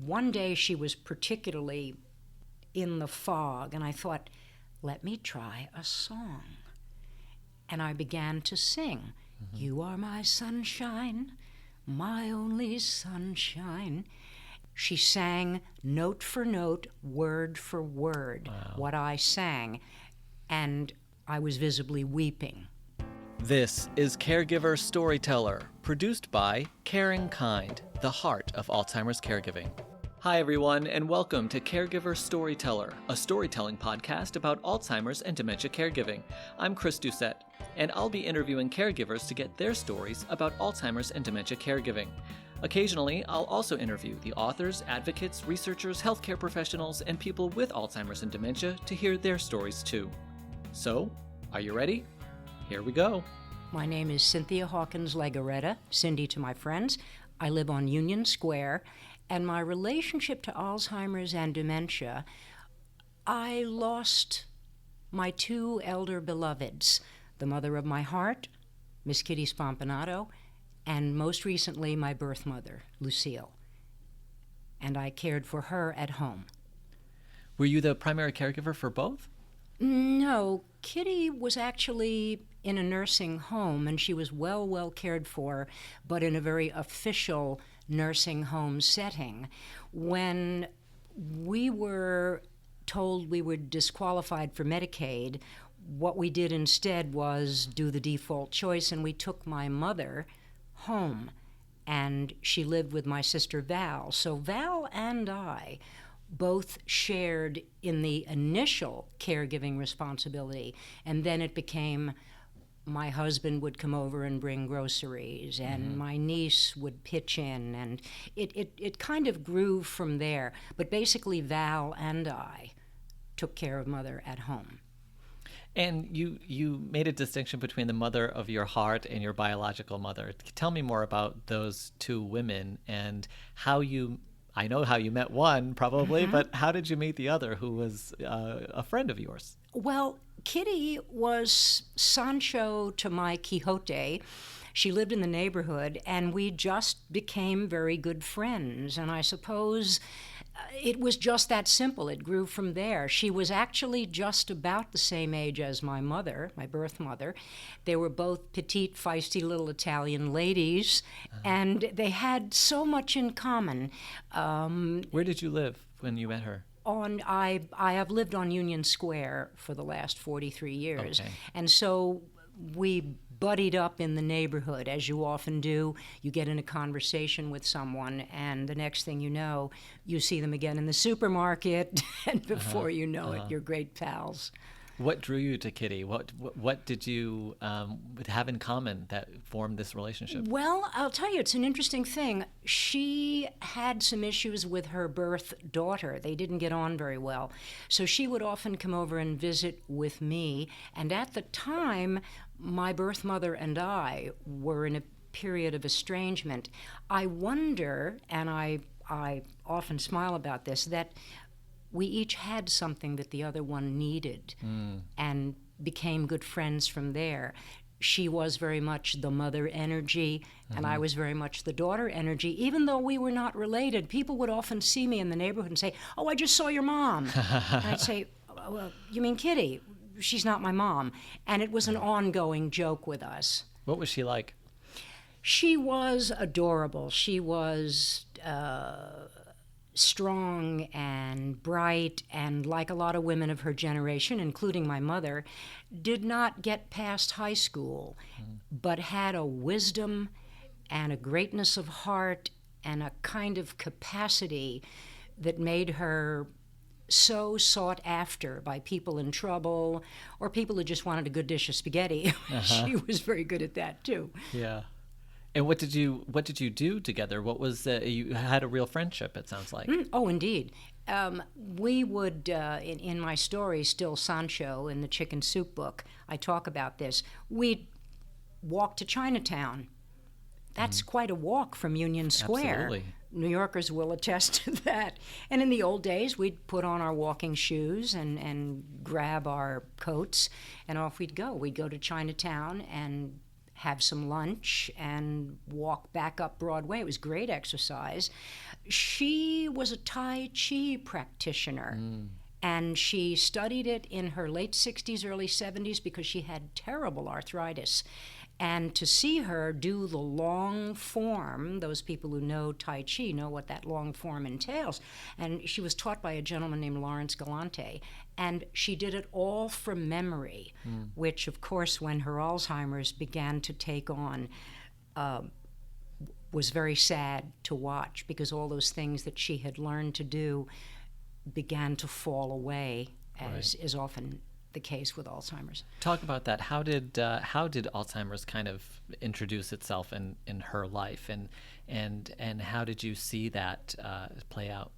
one day she was particularly in the fog, and I thought, let me try a song. And I began to sing, You are my sunshine, my only sunshine. She sang note for note, word for word, what I sang, and I was visibly weeping. This is Caregiver Storyteller, produced by CaringKind, the heart of Alzheimer's caregiving. Hi everyone, and welcome to Caregiver Storyteller, a storytelling podcast about Alzheimer's and dementia caregiving. I'm Chris Doucette, and I'll be interviewing caregivers to get their stories about Alzheimer's and dementia caregiving. Occasionally, I'll also interview the authors, advocates, researchers, healthcare professionals, and people with Alzheimer's and dementia to hear their stories too. So, are you ready? Here we go. My name is Cynthia Hawkins Legorreta, Cindy to my friends. I live on Union Square, and my relationship to Alzheimer's and dementia, I lost my two elder beloveds, the mother of my heart, Miss Kitty Spompanato, and most recently my birth mother, Lucille. And I cared for her at home. Were you the primary caregiver for both? No, Kitty was actually in a nursing home, and she was well cared for, but in a very official nursing home setting. When we were told we were disqualified for Medicaid, what we did instead was do the default choice, and we took my mother home, and she lived with my sister Val. So Val and I both shared in the initial caregiving responsibility, and then it became my husband would come over and bring groceries, and my niece would pitch in, and it kind of grew from there. But basically Val and I took care of Mother at home. And you made a distinction between the mother of your heart and your biological mother. Tell me more about those two women and how you, I know how you met one probably, but how did you meet the other who was a friend of yours? Well, Kitty was Sancho to my Quixote. She lived in the neighborhood, and we just became very good friends. And I suppose it was just that simple. It grew from there. She was actually just about the same age as my mother, my birth mother. They were both petite, feisty little Italian ladies, and they had so much in common. Where did you live when you met her? I have lived on Union Square for the last 43 years. Okay. And so we buddied up in the neighborhood, as you often do. You get in a conversation with someone, and the next thing you know, you see them again in the supermarket, and before you know it, you're great pals. What drew you to Kitty? What did you have in common that formed this relationship? Well, I'll tell you, it's an interesting thing. She had some issues with her birth daughter. They didn't get on very well. So she would often come over and visit with me. And at the time, my birth mother and I were in a period of estrangement. I wonder, and I often smile about this, that we each had something that the other one needed and became good friends from there. She was very much the mother energy, and I was very much the daughter energy. Even though we were not related, people would often see me in the neighborhood and say, "Oh, I just saw your mom." And I'd say, "Well, you mean Kitty? She's not my mom." And it was an ongoing joke with us. What was she like? She was adorable. She was strong and bright, and like a lot of women of her generation, including my mother, did not get past high school, but had a wisdom and a greatness of heart and a kind of capacity that made her so sought after by people in trouble or people who just wanted a good dish of spaghetti. She was very good at that too. Yeah. And what did you do together? What was you had a real friendship? It sounds like. Oh, indeed. We would, in my story, Still Sancho, in the Chicken Soup book, I talk about this. We'd walk to Chinatown. That's quite a walk from Union Square. Absolutely. New Yorkers will attest to that. And in the old days, we'd put on our walking shoes and grab our coats, and off we'd go. We'd go to Chinatown, and have some lunch and walk back up Broadway. It was great exercise. She was a Tai Chi practitioner. And she studied it in her late 60s, early 70s because she had terrible arthritis. And to see her do the long form, those people who know Tai Chi know what that long form entails. And she was taught by a gentleman named Lawrence Galante. And she did it all from memory, which, of course, when her Alzheimer's began to take on, was very sad to watch because all those things that she had learned to do began to fall away, as is often the case with Alzheimer's. Talk about that. How did Alzheimer's kind of introduce itself in her life, and how did you see that play out?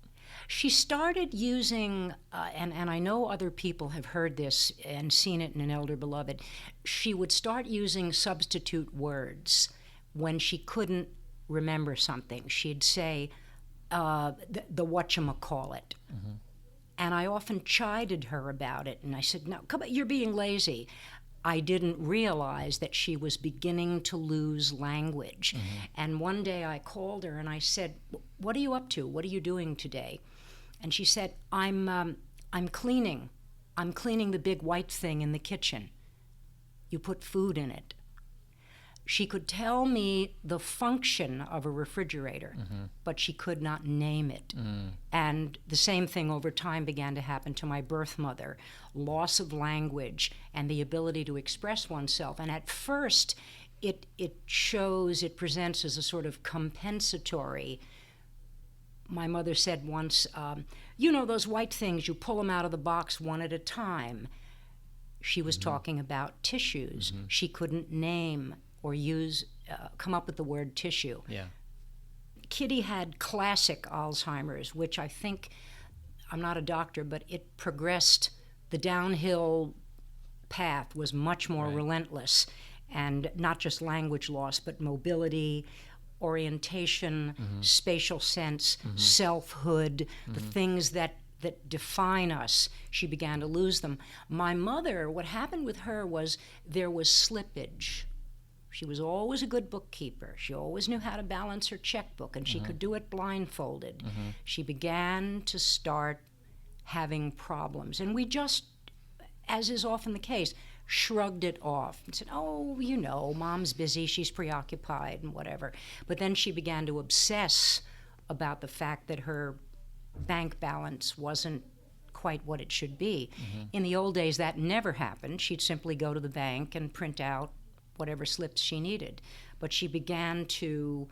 She started using, and I know other people have heard this and seen it in an elder beloved, she would start using substitute words when she couldn't remember something. She'd say, the whatchamacallit. And I often chided her about it, and I said, no, come on, you're being lazy. I didn't realize that she was beginning to lose language. And one day I called her and I said, what are you up to? What are you doing today? And she said, I'm cleaning. I'm cleaning the big white thing in the kitchen. You put food in it. She could tell me the function of a refrigerator, but she could not name it. And the same thing over time began to happen to my birth mother, loss of language and the ability to express oneself. And at first, it presents as a sort of compensatory. My mother said once, you know those white things, you pull them out of the box one at a time. She was talking about tissues. She couldn't name or come up with the word tissue. Yeah. Kitty had classic Alzheimer's, which I think, I'm not a doctor, but it progressed, the downhill path was much more relentless, and not just language loss, but mobility, orientation, spatial sense, selfhood, the things that define us, she began to lose them. My mother, what happened with her was there was slippage. She was always a good bookkeeper. She always knew how to balance her checkbook, and she could do it blindfolded. She began to start having problems. And we just, as is often the case, shrugged it off and said, oh, you know, Mom's busy, she's preoccupied, and whatever. But then she began to obsess about the fact that her bank balance wasn't quite what it should be. In the old days, that never happened. She'd simply go to the bank and print out whatever slips she needed. But she began to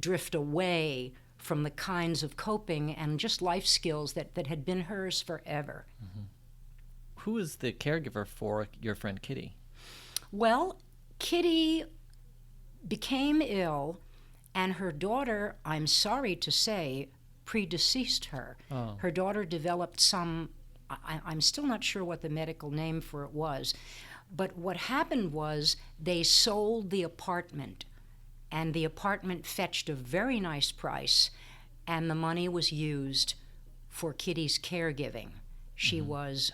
drift away from the kinds of coping and just life skills that had been hers forever. Who is the caregiver for your friend Kitty? Well, Kitty became ill, and her daughter, I'm sorry to say, predeceased her. Her daughter developed some, I'm still not sure what the medical name for it was, but what happened was they sold the apartment, and the apartment fetched a very nice price, and the money was used for Kitty's caregiving. She was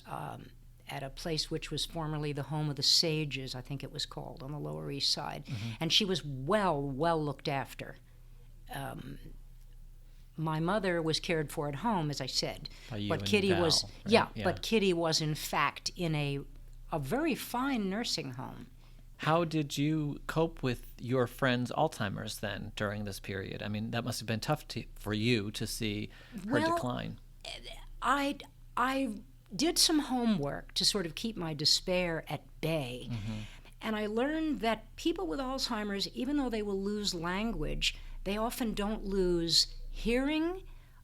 at a place which was formerly the home of the Sages, I think it was called, on the Lower East Side, and she was well looked after. My mother was cared for at home, as I said, but Kitty was but Kitty was in fact in a very fine nursing home. How did you cope with your friend's Alzheimer's then during this period? I mean, that must have been tough for you to see her decline. I did some homework to sort of keep my despair at bay. And I learned that people with Alzheimer's, even though they will lose language, they often don't lose hearing,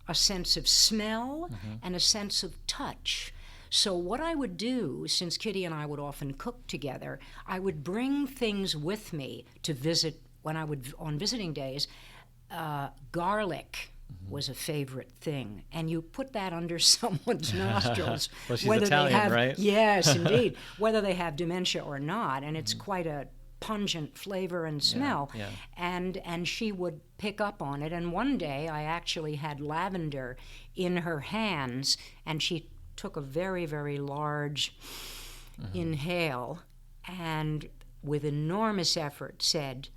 a sense of smell, and a sense of touch. So what I would do, since Kitty and I would often cook together, I would bring things with me to visit when I would, on visiting days. Garlic was a favorite thing, and you put that under someone's nostrils. Well, she's Italian, right? Yes, indeed. Whether they have dementia or not, and it's quite a pungent flavor and smell. And she would pick up on it. And one day I actually had lavender in her hands, and she took a very, very large inhale, and with enormous effort, said,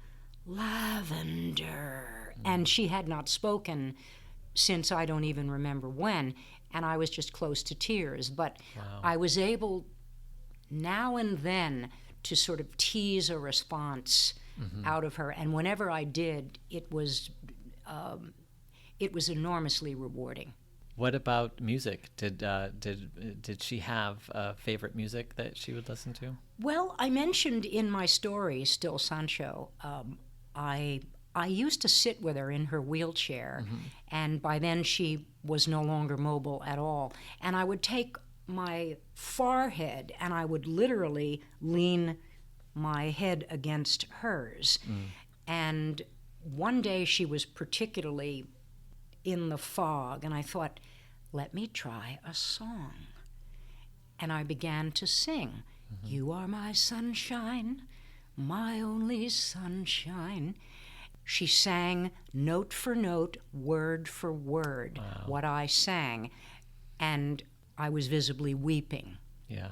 "Lavender." And she had not spoken since I don't even remember when, and I was just close to tears. But Wow. I was able now and then to sort of tease a response out of her, and whenever I did, it was enormously rewarding. What about music? Did she have favorite music that she would listen to? Well, I mentioned in my story, Still Sancho, I used to sit with her in her wheelchair, and by then she was no longer mobile at all. And I would take my forehead and I would literally lean my head against hers. And one day she was particularly in the fog, and I thought, let me try a song. And I began to sing, "You are my sunshine, my only sunshine." She sang note for note, word for word, what I sang, and I was visibly weeping. Yeah,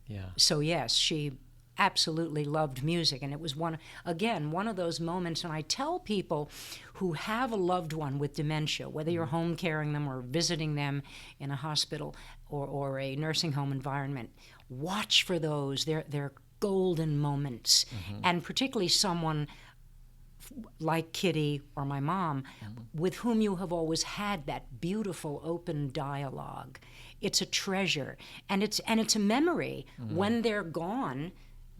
yeah. So yes, she absolutely loved music, and it was one of those moments. And I tell people who have a loved one with dementia, whether you're home caring them or visiting them in a hospital or a nursing home environment, watch for those. They're golden moments, and particularly someone like Kitty or my mom, with whom you have always had that beautiful open dialogue. It's a treasure, and it's a memory. When they're gone,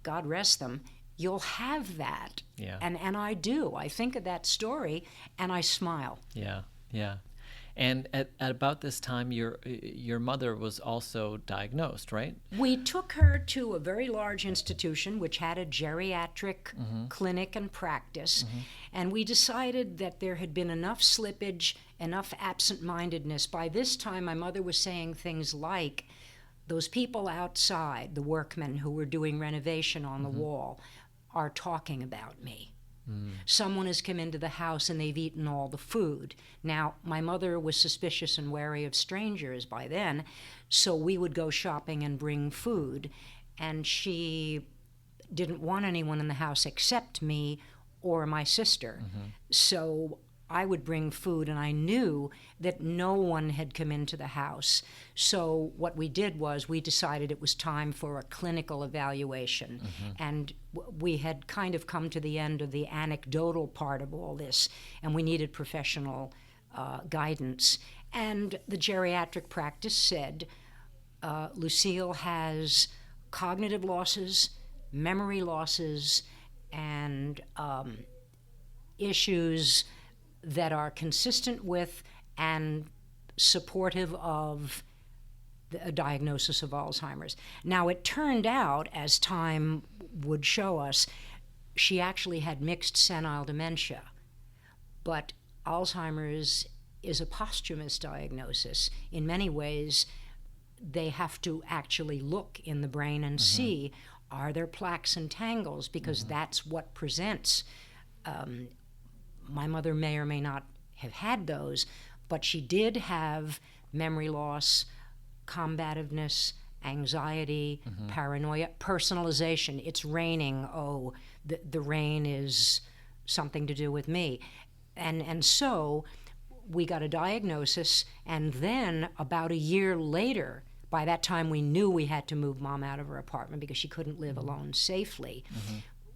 God rest them, you'll have that. Yeah. And I do. I think of that story and I smile. Yeah, yeah. And at about this time, your mother was also diagnosed, right? We took her to a very large institution which had a geriatric clinic and practice, and we decided that there had been enough slippage, enough absent-mindedness. By this time, my mother was saying things like, those people outside, the workmen who were doing renovation on the wall, are talking about me. Someone has come into the house and they've eaten all the food. Now, my mother was suspicious and wary of strangers by then, so we would go shopping and bring food, and she didn't want anyone in the house except me or my sister. So I would bring food, and I knew that no one had come into the house. So what we did was we decided it was time for a clinical evaluation. And we had kind of come to the end of the anecdotal part of all this, and we needed professional guidance. And the geriatric practice said, Lucille has cognitive losses, memory losses, and issues that are consistent with and supportive of a diagnosis of Alzheimer's. Now, it turned out, as time would show us, she actually had mixed senile dementia, but Alzheimer's is a posthumous diagnosis. In many ways, they have to actually look in the brain and see, are there plaques and tangles, because that's what presents. My mother may or may not have had those, but she did have memory loss, combativeness, anxiety, paranoia, personalization. It's raining. Oh, the rain is something to do with me. And so we got a diagnosis, and then about a year later, by that time we knew we had to move Mom out of her apartment because she couldn't live alone safely.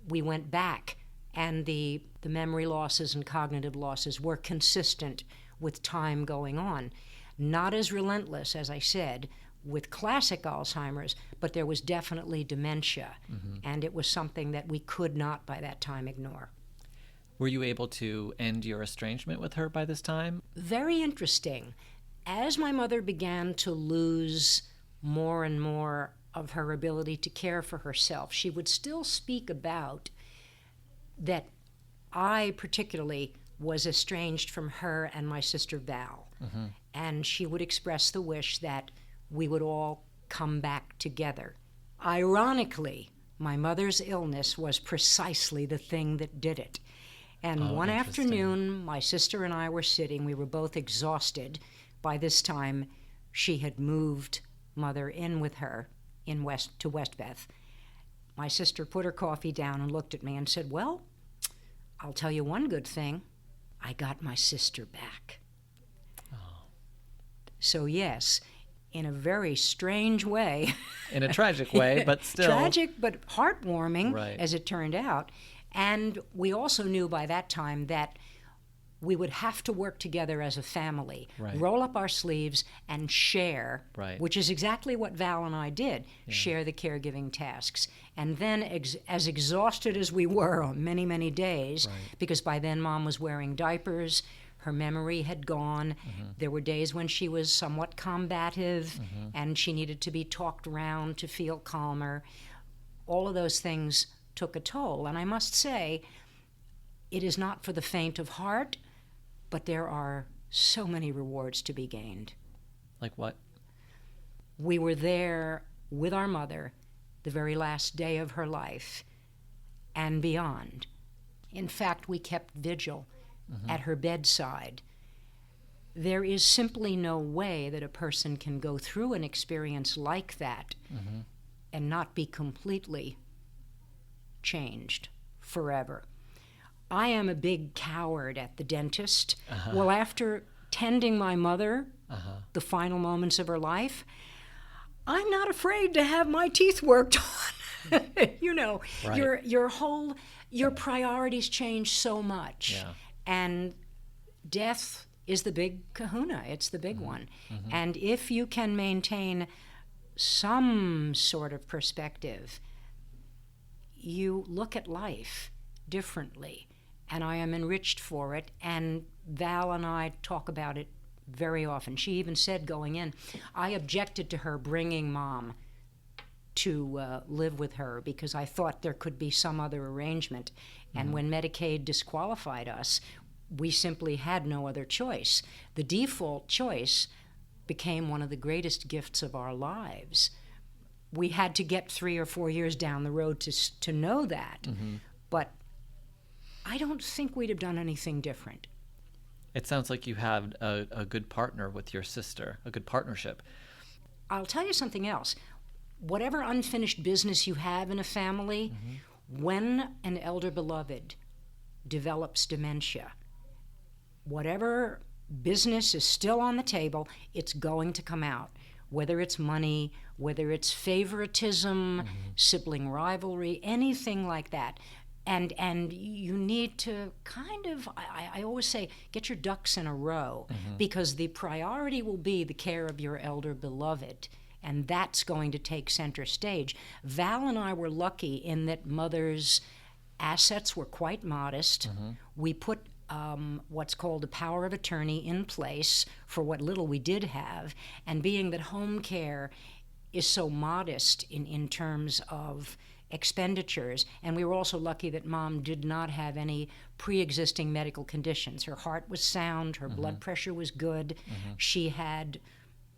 We went back, and the memory losses and cognitive losses were consistent with time going on. Not as relentless, as I said, with classic Alzheimer's, but there was definitely dementia, and it was something that we could not by that time ignore. Were you able to end your estrangement with her by this time? Very interesting. As my mother began to lose more and more of her ability to care for herself, she would still speak about that I particularly was estranged from her and my sister Val. And she would express the wish that we would all come back together. Ironically, my mother's illness was precisely the thing that did it. And one afternoon, my sister and I were sitting. We were both exhausted. By this time, she had moved Mother in with her to Westbeth. My sister put her coffee down and looked at me and said, "Well, I'll tell you one good thing. I got my sister back." Oh. So yes, in a very strange way. In a tragic way, but still. Tragic, but heartwarming, Right. as it turned out. And we also knew by that time that we would have to work together as a family, Right. roll up our sleeves and share, Right. which is exactly what Val and I did, share the caregiving tasks. And then as exhausted as we were on many, many days, Right. because by then Mom was wearing diapers, her memory had gone, there were days when she was somewhat combative and she needed to be talked around to feel calmer. All of those things took a toll. And I must say, it is not for the faint of heart, but there are so many rewards to be gained. Like what? We were there with our mother the very last day of her life and beyond. In fact, we kept vigil at her bedside. There is simply no way that a person can go through an experience like that and not be completely changed forever. I am a big coward at the dentist. Well, after tending my mother the final moments of her life, I'm not afraid to have my teeth worked on. You know, Right. your priorities change so much. Yeah. And death is the big kahuna. It's the big one. And if you can maintain some sort of perspective, you look at life differently. And I am enriched for it. And Val and I talk about it very often. She even said going in, I objected to her bringing Mom to live with her because I thought there could be some other arrangement. And when Medicaid disqualified us, we simply had no other choice. The default choice became one of the greatest gifts of our lives. We had to get 3 or 4 years down the road to know that. But I don't think we'd have done anything different. It sounds like you had a good partner with your sister, a good partnership. I'll tell you something else. Whatever unfinished business you have in a family, when an elder beloved develops dementia, whatever business is still on the table, it's going to come out. Whether it's money, whether it's favoritism, sibling rivalry, anything like that. And you need to kind of, I always say, get your ducks in a row, because the priority will be the care of your elder beloved, and that's going to take center stage. Val and I were lucky in that Mother's assets were quite modest. We put what's called a power of attorney in place for what little we did have, and being that home care is so modest in terms of expenditures, and we were also lucky that Mom did not have any pre-existing medical conditions. Her heart was sound, her blood pressure was good, she had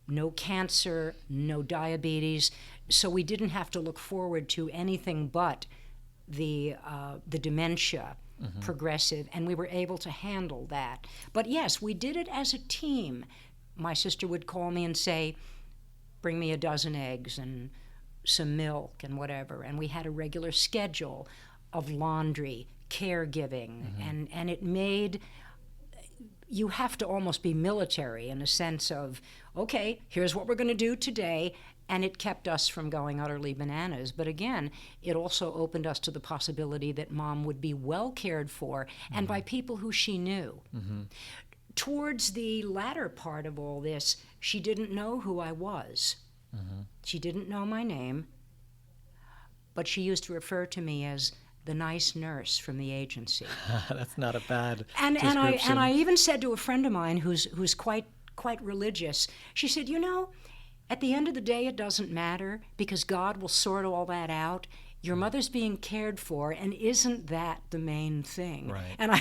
no cancer, no diabetes, so we didn't have to look forward to anything but the dementia progressive, and we were able to handle that. But yes, we did it as a team. My sister would call me and say, bring me a dozen eggs and some milk and whatever, and we had a regular schedule of laundry, caregiving, and it made, you have to almost be military in a sense of, okay, here's what we're going to do today, and it kept us from going utterly bananas. But again, it also opened us to the possibility that Mom would be well cared for, and by people who she knew. Towards the latter part of all this, she didn't know who I was. She didn't know my name, but she used to refer to me as the nice nurse from the agency. That's not a bad And description. I even said to a friend of mine who's quite religious, she said, you know, at the end of the day, it doesn't matter because God will sort all that out. Your mother's being cared for, and isn't that the main thing? Right. And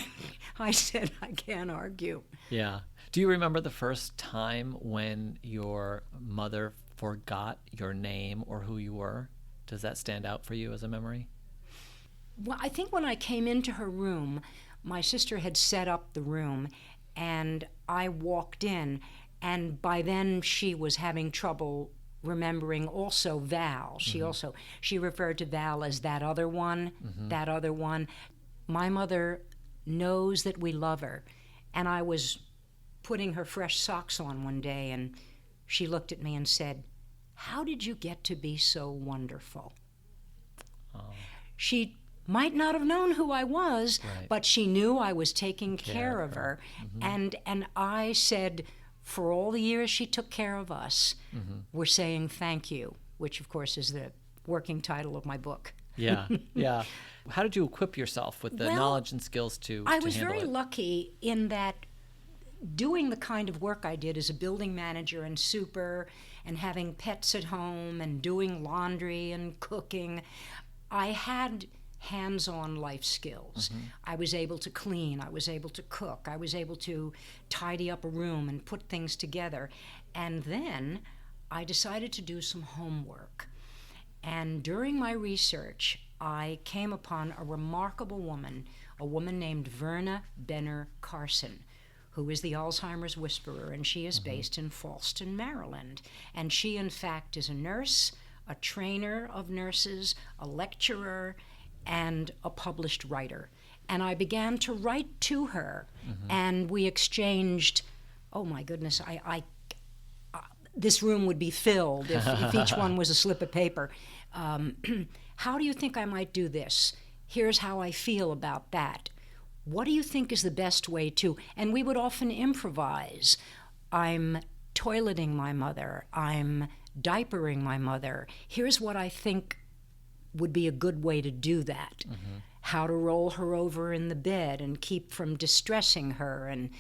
I said, I can't argue. Yeah. Do you remember the first time when your mother forgot your name or who you were? Does that stand out for you as a memory? Well, I think when I came into her room, my sister had set up the room, and I walked in, and by then she was having trouble remembering also Val. She referred to Val as that other one, that other one. My mother knows that we love her. And I was putting her fresh socks on one day, and she looked at me and said, "How did you get to be so wonderful?" Oh. She might not have known who I was, Right. but she knew I was taking care of her. And I said, for all the years she took care of us, we're saying thank you, which of course is the working title of my book. Yeah, yeah. How did you equip yourself with the Well, knowledge and skills to I was handle very it? lucky in that doing the kind of work I did as a building manager and super and having pets at home and doing laundry and cooking, I had hands-on life skills. I was able to clean, I was able to cook, I was able to tidy up a room and put things together. And then I decided to do some homework. And during my research, I came upon a remarkable woman, a woman named Verna Benner Carson, who is the Alzheimer's Whisperer, and she is based in Fallston, Maryland. And she, in fact, is a nurse, a trainer of nurses, a lecturer, and a published writer. And I began to write to her, and we exchanged, oh my goodness, this room would be filled if each one was a slip of paper. How do you think I might do this? Here's how I feel about that. What do you think is the best way to? And we would often improvise. I'm toileting my mother. I'm diapering my mother. Here's what I think would be a good way to do that. How to roll her over in the bed and keep from distressing her and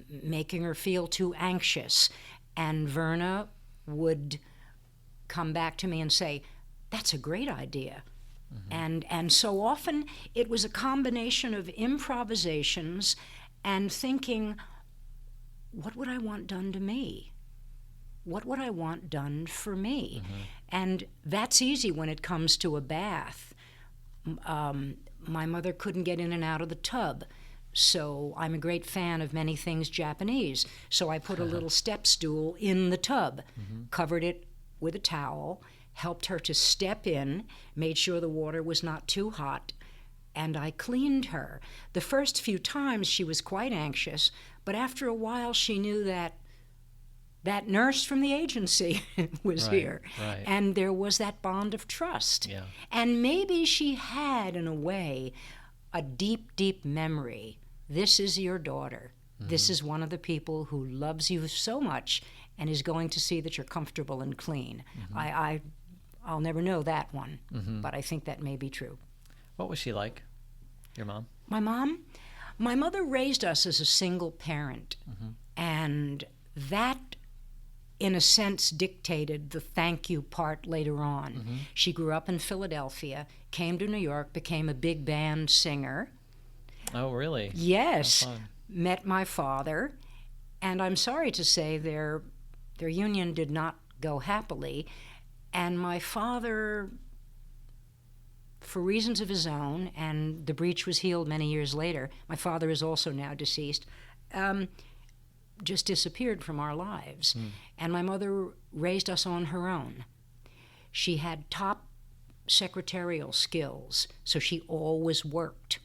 making her feel too anxious. And Verna would come back to me and say, "That's a great idea." And so often it was a combination of improvisations and thinking, what would I want done to me? What would I want done for me? And that's easy when it comes to a bath. My mother couldn't get in and out of the tub, so I'm a great fan of many things Japanese. So I put a little step stool in the tub, covered it with a towel, helped her to step in, made sure the water was not too hot, and I cleaned her. The first few times she was quite anxious, but after a while she knew that that nurse from the agency was here. Right. And there was that bond of trust. Yeah. And maybe she had, in a way, a deep, deep memory. This is your daughter. This is one of the people who loves you so much and is going to see that you're comfortable and clean. I'll never know that one, but I think that may be true. What was she like, your mom? My mother raised us as a single parent, and that, in a sense, dictated the thank you part later on. She grew up in Philadelphia, came to New York, became a big band singer. Oh, really? Yes, How fun. met my father, and I'm sorry to say their union did not go happily. And my father, for reasons of his own, and the breach was healed many years later, my father is also now deceased, just disappeared from our lives. And my mother raised us on her own. She had top secretarial skills, so she always worked.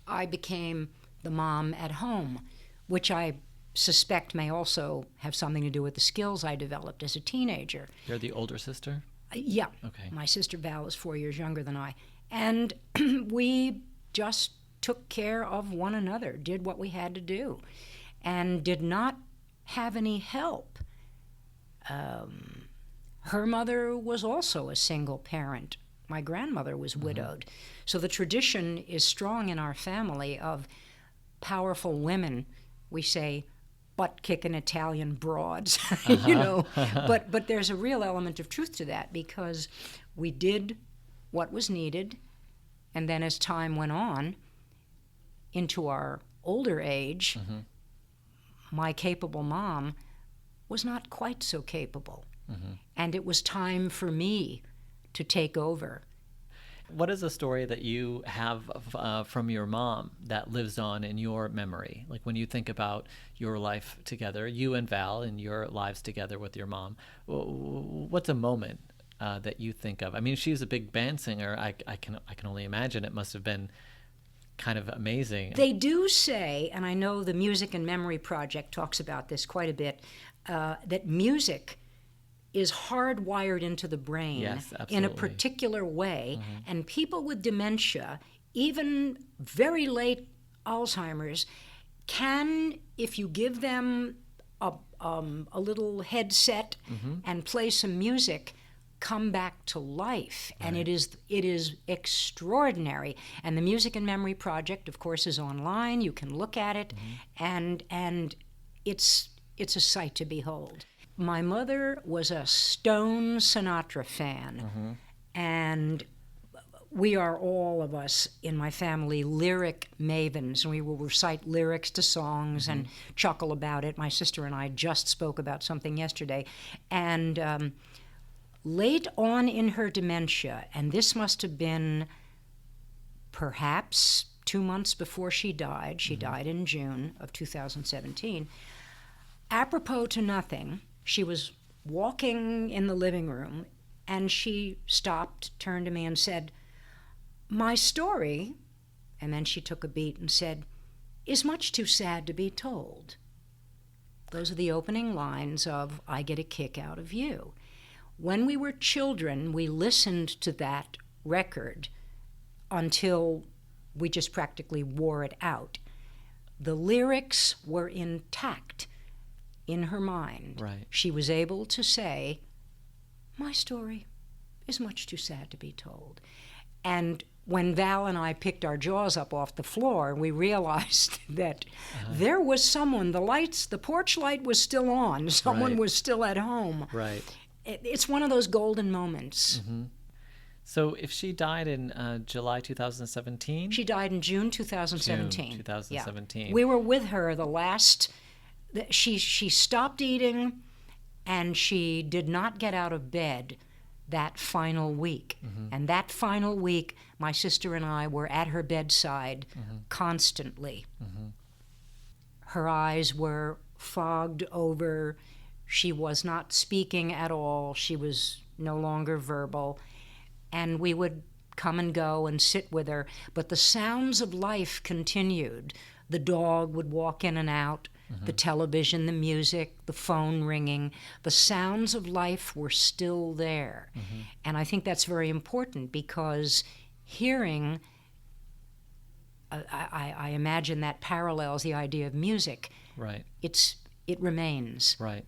I became the mom at home, which I suspect may also have something to do with the skills I developed as a teenager. You're the older sister? Yeah. Okay. My sister Val is 4 years younger than I. And we just took care of one another, did what we had to do, and did not have any help. Her mother was also a single parent. My grandmother was widowed. So the tradition is strong in our family of powerful women. We say, butt-kicking Italian broads, you know. But there's a real element of truth to that, because we did what was needed, and then as time went on, into our older age, my capable mom was not quite so capable. And it was time for me to take over. What is a story that you have from your mom that lives on in your memory? Like when you think about your life together, you and Val and your lives together with your mom, what's a moment that you think of? I mean, she's a big band singer. I can only imagine it must have been kind of amazing. They do say, and I know the Music and Memory Project talks about this quite a bit, that music is hardwired into the brain in a particular way. And people with dementia, even very late Alzheimer's, can, if you give them a little headset and play some music, come back to life. And it is extraordinary. And the Music and Memory Project, of course, is online. You can look at it, and it's a sight to behold. My mother was a Stone Sinatra fan, and we are, all of us in my family, lyric mavens, and we will recite lyrics to songs and chuckle about it. My sister and I just spoke about something yesterday, and late on in her dementia, and this must have been perhaps 2 months before she died died in June of 2017, apropos to nothing, she was walking in the living room, and she stopped, turned to me, and said, "My story," and then she took a beat and said, "is much too sad to be told." Those are the opening lines of I Get a Kick Out of You. When we were children, we listened to that record until we just practically wore it out. The lyrics were intact in her mind. Right. She was able to say, "My story is much too sad to be told." And when Val and I picked our jaws up off the floor, we realized that there was someone, the porch light was still on, someone was still at home. Right. It's one of those golden moments. So if she died in July 2017? She died in June 2017. June 2017. Yeah. We were with her the last... She stopped eating, and she did not get out of bed that final week. And that final week, my sister and I were at her bedside constantly. Her eyes were fogged over. She was not speaking at all. She was no longer verbal. And we would come and go and sit with her. But the sounds of life continued. The dog would walk in and out. The television, the music, the phone ringing, the sounds of life were still there. And I think that's very important because hearing, I imagine that parallels the idea of music. Right. It remains. Right.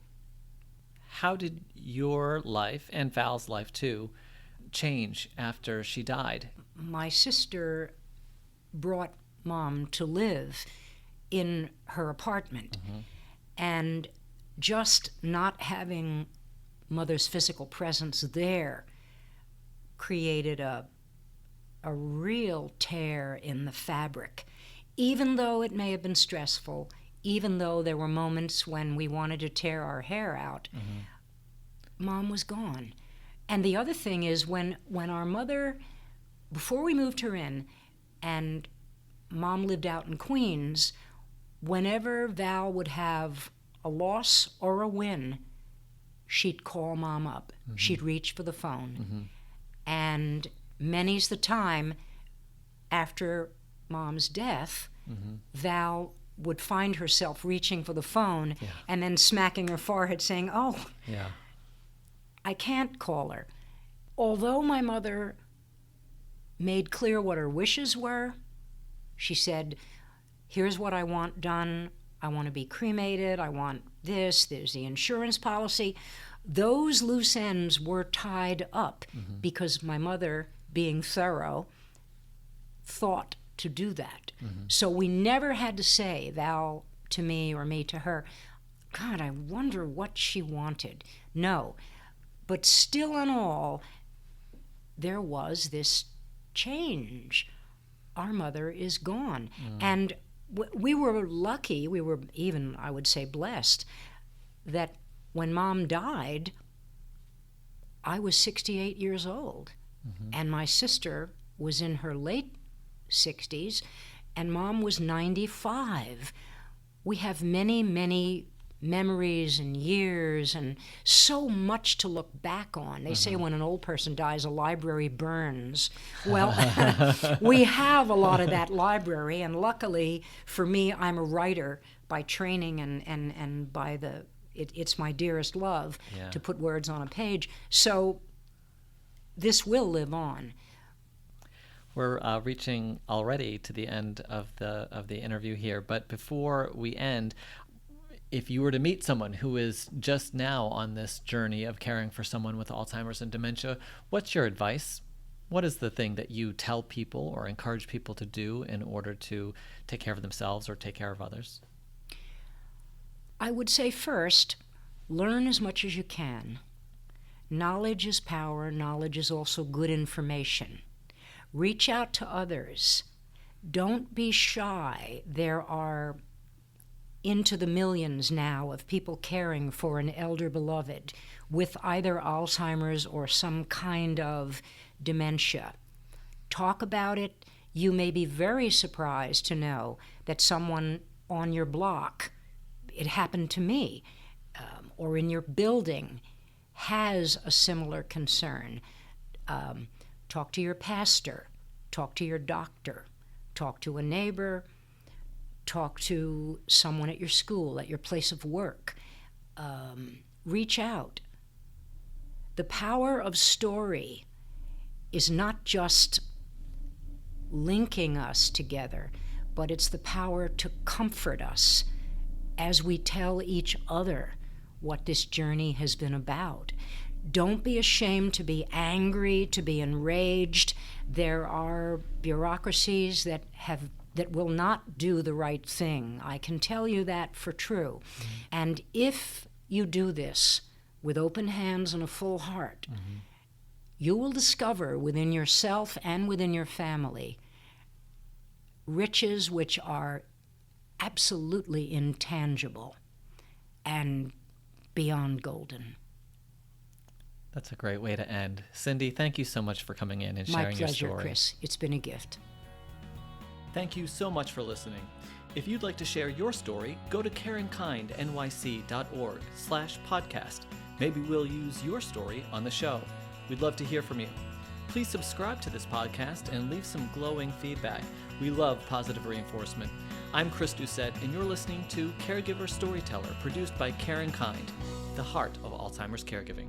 How did your life, and Val's life too, change after she died? My sister brought Mom to live in her apartment, and just not having Mother's physical presence there created a real tear in the fabric. Even though it may have been stressful, even though there were moments when we wanted to tear our hair out, Mom was gone. And the other thing is when our mother, before we moved her in, and Mom lived out in Queens, whenever Val would have a loss or a win, she'd call Mom up. She'd reach for the phone. And many's the time after Mom's death, Val would find herself reaching for the phone and then smacking her forehead saying, "Oh, I can't call her." Although my mother made clear what her wishes were, she said, "Here's what I want done. I want to be cremated. I want this. There's the insurance policy." Those loose ends were tied up because my mother, being thorough, thought to do that. So we never had to say, Val to me or me to her, "God, I wonder what she wanted." No. But still in all, there was this change. Our mother is gone. And we were lucky, we were even, I would say, blessed, that when Mom died, I was 68 years old, and my sister was in her late 60s, and Mom was 95. We have many, many memories and years and so much to look back on. They say when an old person dies, a library burns. Well, we have a lot of that library, and luckily for me, I'm a writer by training, and by it's my dearest love to put words on a page. So this will live on. We're reaching already to the end of the interview here, but before we end, if you were to meet someone who is just now on this journey of caring for someone with Alzheimer's and dementia, what's your advice? What is the thing that you tell people or encourage people to do in order to take care of themselves or take care of others? I would say first, learn as much as you can. Knowledge is power. Knowledge is also good information. Reach out to others. Don't be shy. There are into the millions now of people caring for an elder beloved with either Alzheimer's or some kind of dementia. Talk about it. You may be very surprised to know that someone on your block, it happened to me, or in your building, has a similar concern. Talk to your pastor, talk to your doctor, talk to a neighbor, talk to someone at your school, at your place of work. Reach out. The power of story is not just linking us together, but it's the power to comfort us as we tell each other what this journey has been about. Don't be ashamed to be angry, to be enraged. There are bureaucracies that will not do the right thing. I can tell you that for true. And if you do this with open hands and a full heart, you will discover within yourself and within your family riches which are absolutely intangible and beyond golden. That's a great way to end. Cindy, thank you so much for coming in and sharing your story. My pleasure, Chris. It's been a gift. Thank you so much for listening. If you'd like to share your story, go to caringkindnyc.org/podcast. Maybe we'll use your story on the show. We'd love to hear from you. Please subscribe to this podcast and leave some glowing feedback. We love positive reinforcement. I'm Chris Doucette, and you're listening to Caregiver Storyteller, produced by CaringKind, the heart of Alzheimer's caregiving.